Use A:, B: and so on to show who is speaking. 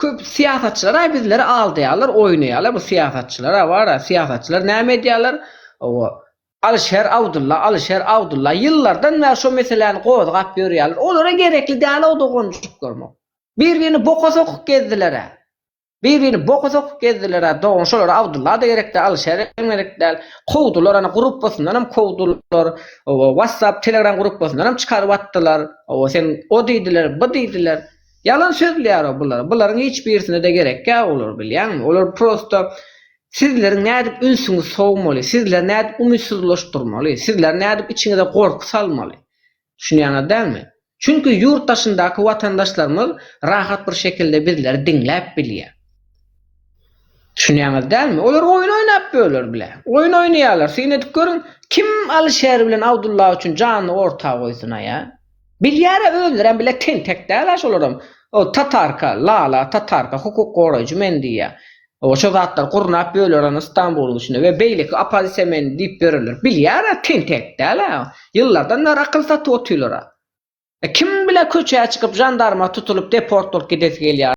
A: köp siýasatçylar bizleri aldaýarlar, oýnaýarlar. Bu siýasatçylara var, siýasatçylar näme edýärler? O Alişer Abdullah ýyllardan bäri şu meseleni gozgap ýörýärler. Olara gerekli däl o dogonçuk görmek. Bir-birini boka sokup gezdiler. Bir-birini boka sokup gezdiler. Doğun şolar Abdullah da gerekli, Alişer gerekli. Kowdular, ana grupasyndan hem kowdular. O WhatsApp, Telegram grupasyndan hem çykaryp atdylar. O sen o diýdiler, bu diýdiler. Yalan sözlüyor bunlar. Bunların hiçbirisine de gerek ya olur bilýän. Olar prosto sizlerin nädip ünsüňiz sowmaly, sizler nädip umytsuzlaşdyrmaly, sizler nädip içiňize gorku salmaly. Düşünýäňiz dälmi? Çünkü yurt daşyndaky watandaşlarymyz rahat bir şekilde bizleri dinläp bilýär. Düşünýäňiz dälmi? Olar oýun oýnap böler bile. Oýun oýnaýarlar. Siz edip görün, kim Alişer bilen Abdullah üçin jany orta goýsun ya? Bilýär öldüren bile tentek däl şolaram. O Tatarka hukuk goraýjy men diýär. O şu zatlar gurnap böler İstanbul'un içinde ve beylik apazise men diýip berilýär. Bilýär tentek däl. Ýyllardan akıl satyp otyrlar. Kim bile köçeye çıkıp jandarma tutulup deport olup gidesi gelýär.